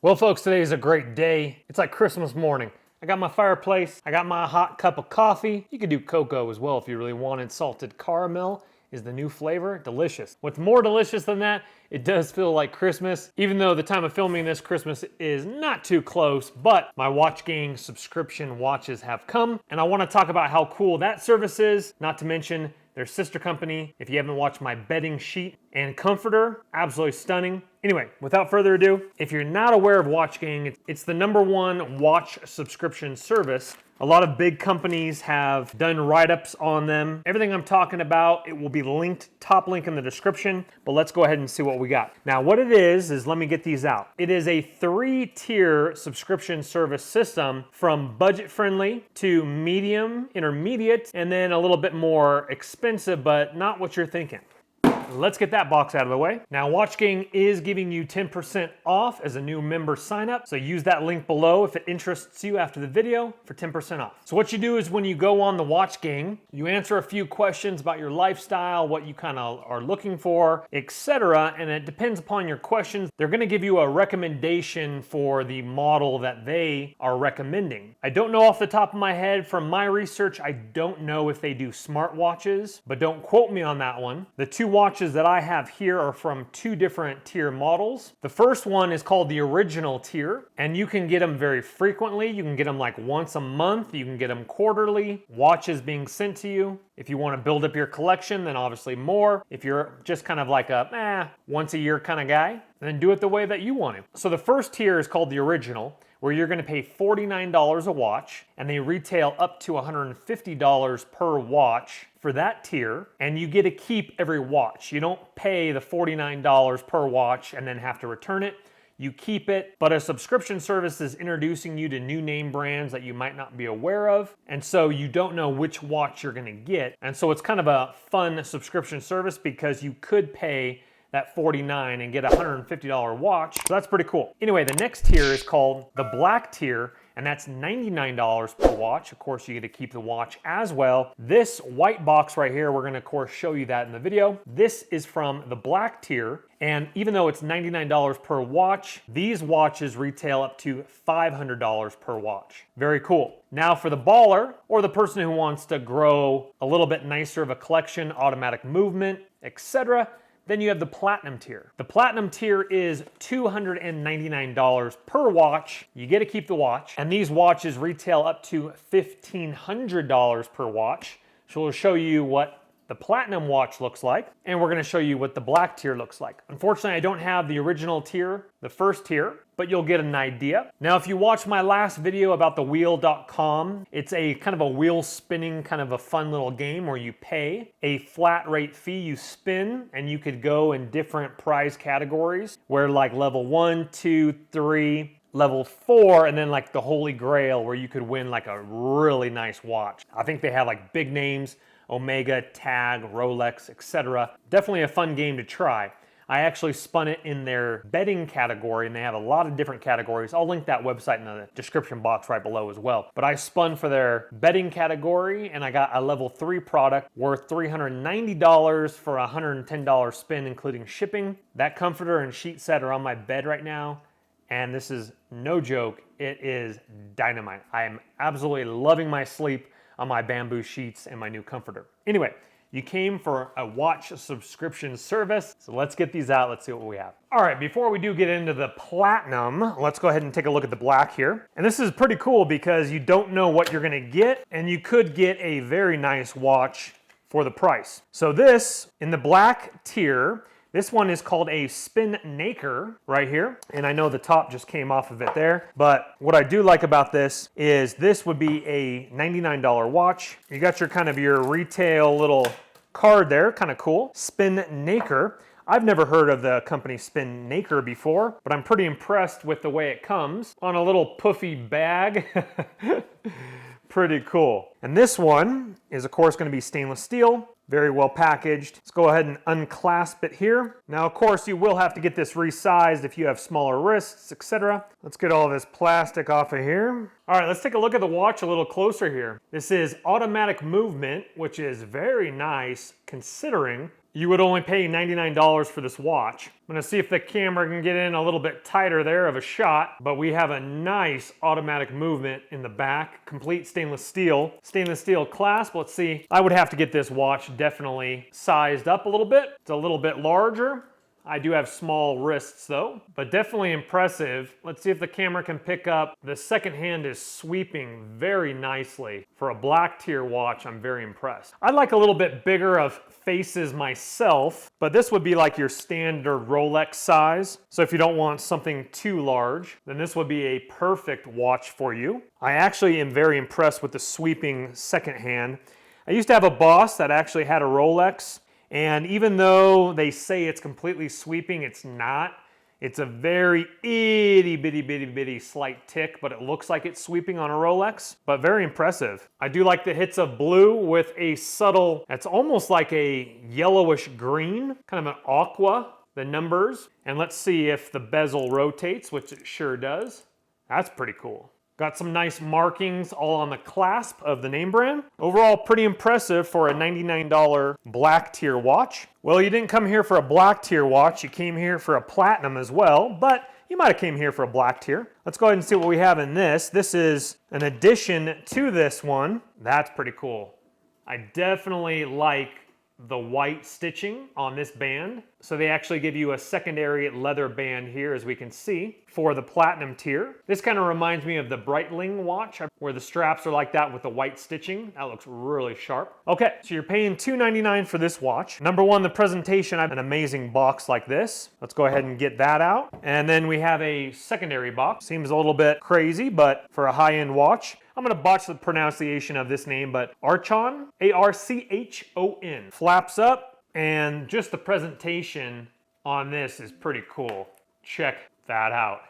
Well, folks, today is a great day. It's like Christmas morning. I got my fireplace, I got my hot cup of coffee. You could do cocoa as well if you really wanted. Salted caramel is the new flavor. Delicious. What's more delicious than that, it does feel like Christmas, even though the time of filming this, Christmas is not too close, but my Watch Gang subscription watches have come, and I want to talk about how cool that service is, not to mention their sister company. If you haven't watched my bedding sheet and comforter, absolutely stunning. Anyway, without further ado, if you're not aware of Watch Gang, it's the #1 watch subscription service. A lot of big companies have done write-ups on them. Everything I'm talking about, it will be linked, top link in the description, but let's go ahead and see what we got. Now, what it is let me get these out. It is a 3-tier subscription service system from budget-friendly to medium, intermediate, and then a little bit more expensive, but not what you're thinking. Let's get that box out of the way. Now, Watch Gang is giving you 10% off as a new member sign up. So use that link below if it interests you after the video for 10% off. So what you do is when you go on the Watch Gang, you answer a few questions about your lifestyle, what you kind of are looking for, etc. And it depends upon your questions. They're going to give you a recommendation for the model that they are recommending. I don't know off the top of my head. From my research, I don't know if they do smartwatches, but don't quote me on that one. The two watches that I have here are from 2 different tier models. The first one is called the original tier, and you can get them very frequently. You can get them like once a month. You can get them quarterly. Watches being sent to you. If you want to build up your collection, then obviously more. If you're just kind of like a once a year kind of guy, then do it the way that you want to. So the first tier is called the original, where you're going to pay $49 a watch, and they retail up to $150 per watch for that tier, and you get to keep every watch. You don't pay the $49 per watch and then have to return it. You keep it, but a subscription service is introducing you to new name brands that you might not be aware of, and so you don't know which watch you're going to get. And so it's kind of a fun subscription service because you could pay that $49 and get a $150 watch. So that's pretty cool. Anyway, the next tier is called the black tier, and that's $99 per watch. Of course, you get to keep the watch as well. This white box right here, we're gonna of course show you that in the video. This is from the black tier, and even though it's $99 per watch, these watches retail up to $500 per watch. Very cool. Now for the baller, or the person who wants to grow a little bit nicer of a collection, automatic movement, etc., then you have the platinum tier. The platinum tier is $299 per watch. You get to keep the watch, and these watches retail up to $1,500 per watch. So we'll show you what the platinum watch looks like, and we're gonna show you what the black tier looks like. Unfortunately, I don't have the original tier, the first tier, but you'll get an idea. Now, if you watched my last video about the wheel.com, it's a kind of a wheel spinning, kind of a fun little game where you pay a flat rate fee, you spin, and you could go in different prize categories where like level 1, 2, 3, level 4, and then like the Holy Grail where you could win like a really nice watch. I think they have like big names, Omega, Tag, Rolex, etc. Definitely a fun game to try. I actually spun it in their bedding category, and they have a lot of different categories. I'll link that website in the description box right below as well. But I spun for their bedding category, and I got a level 3 product worth $390 for a $110 spin, including shipping. That comforter and sheet set are on my bed right now, and this is no joke. It is dynamite. I am absolutely loving my sleep on my bamboo sheets and my new comforter. Anyway, you came for a watch subscription service, so let's get these out. Let's see what we have. All right, before we do get into the platinum, let's go ahead and take a look at the black here. And this is pretty cool because you don't know what you're gonna get, and you could get a very nice watch for the price. So this, in the black tier, this one is called a Spinmaker right here, and I know the top just came off of it there, but what I do like about this is this would be a $99 watch. You got your kind of your retail little card there, kind of cool. Spinmaker. I've never heard of the company Spinmaker before, but I'm pretty impressed with the way it comes on a little puffy bag. Pretty cool. And this one is of course going to be stainless steel. Very well packaged. Let's go ahead and unclasp it here. Now, of course, you will have to get this resized if you have smaller wrists, etc. Let's get all this plastic off of here. All right, let's take a look at the watch a little closer here. This is automatic movement, which is very nice considering you would only pay $99 for this watch. I'm gonna see if the camera can get in a little bit tighter there of a shot, but we have a nice automatic movement in the back, complete stainless steel clasp. Let's see, I would have to get this watch definitely sized up a little bit. It's a little bit larger. I do have small wrists though, but definitely impressive. Let's see if the camera can pick up. The second hand is sweeping very nicely. For a black tier watch, I'm very impressed. I like a little bit bigger of faces myself, but this would be like your standard Rolex size. So if you don't want something too large, then this would be a perfect watch for you. I actually am very impressed with the sweeping second hand. I used to have a boss that actually had a Rolex, and even though they say it's completely sweeping, it's not. It's a very itty bitty slight tick, but it looks like it's sweeping on a Rolex, but very impressive. I do like the hits of blue with a subtle, it's almost like a yellowish green, kind of an aqua, the numbers. And let's see if the bezel rotates, which it sure does. That's pretty cool. Got some nice markings all on the clasp of the name brand. Overall, pretty impressive for a $99 black tier watch. Well, you didn't come here for a black tier watch, you came here for a platinum as well, but you might have came here for a black tier. Let's go ahead and see what we have in this. This is an addition to this one. That's pretty cool. I definitely like the white stitching on this band. So they actually give you a secondary leather band here, as we can see, for the platinum tier. This kind of reminds me of the Breitling watch, where the straps are like that with the white stitching. That looks really sharp. Okay, so you're paying $299 for this watch. Number one, the presentation. I have an amazing box like this. Let's go ahead and get that out. And then we have a secondary box. Seems a little bit crazy, but for a high-end watch. I'm gonna botch the pronunciation of this name, but Archon, A-R-C-H-O-N. Flaps up, and just the presentation on this is pretty cool. Check that out.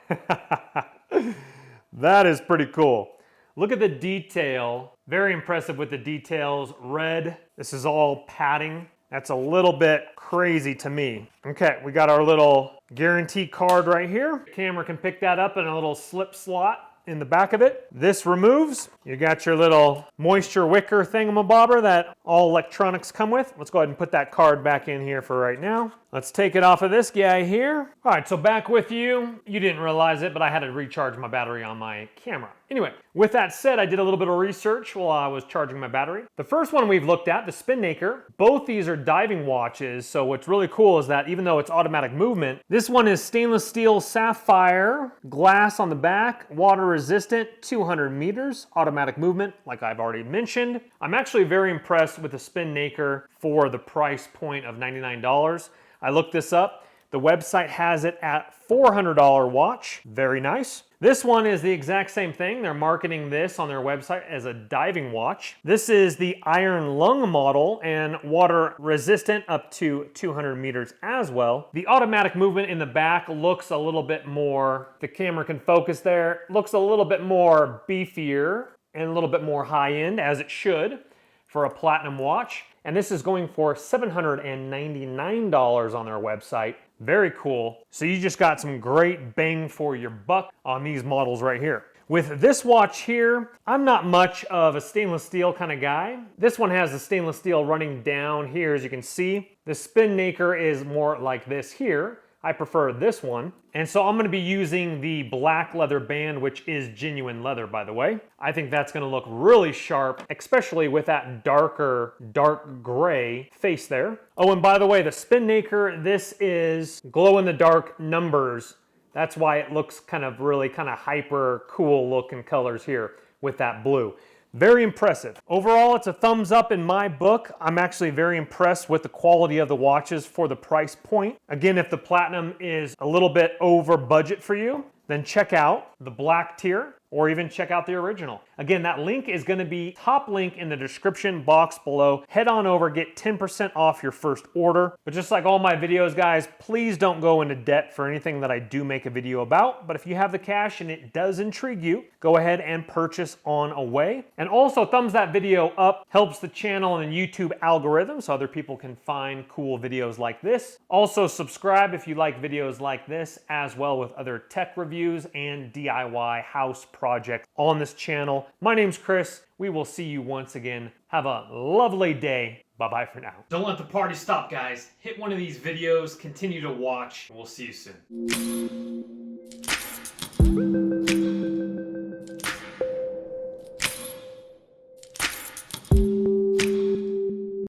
That is pretty cool. Look at the detail. Very impressive with the details. Red, this is all padding. That's a little bit crazy to me. Okay, we got our little guarantee card right here. Camera can pick that up in a little slip slot in the back of it. This removes. You got your little moisture wicker thingamabobber that all electronics come with. Let's go ahead and put that card back in here for right now. Let's take it off of this guy here. All right, so back with you. You didn't realize it, but I had to recharge my battery on my camera. Anyway, with that said, I did a little bit of research while I was charging my battery. The first one we've looked at, the Spinmaker, both these are diving watches. So what's really cool is that even though it's automatic movement, this one is stainless steel sapphire, glass on the back, water resistant, 200 meters, automatic movement, like I've already mentioned. I'm actually very impressed with the Spinmaker for the price point of $99. I looked this up. The website has it at $400 watch. Very nice. This one is the exact same thing. They're marketing this on their website as a diving watch. This is the iron lung model and water resistant up to 200 meters as well. The automatic movement in the back looks a little bit more, the camera can focus there, looks a little bit more beefier and a little bit more high end, as it should, for a platinum watch. And this is going for $799 on their website. Very cool. So you just got some great bang for your buck on these models right here. With this watch here, I'm not much of a stainless steel kind of guy. This one has the stainless steel running down here, as you can see. The Spinmaker is more like this here. I prefer this one. And so I'm gonna be using the black leather band, which is genuine leather, by the way. I think that's gonna look really sharp, especially with that dark gray face there. Oh, and by the way, the Spinmaker, this is glow-in-the-dark numbers. That's why it looks kind of really kind of hyper cool looking colors here with that blue. Very impressive. Overall, it's a thumbs up in my book. I'm actually very impressed with the quality of the watches for the price point. Again, if the platinum is a little bit over budget for you, then check out the black tier or even check out the original. Again, that link is gonna be top link in the description box below. Head on over, get 10% off your first order. But just like all my videos, guys, please don't go into debt for anything that I do make a video about. But if you have the cash and it does intrigue you, go ahead and purchase on away. And also thumbs that video up, helps the channel and the YouTube algorithm so other people can find cool videos like this. Also subscribe if you like videos like this, as well with other tech reviews and DIY house projects on this channel. My name's Chris. We will see you once again. Have a lovely day. Bye-bye for now. Don't let the party stop, guys. Hit one of these videos, continue to watch, and we'll see you soon.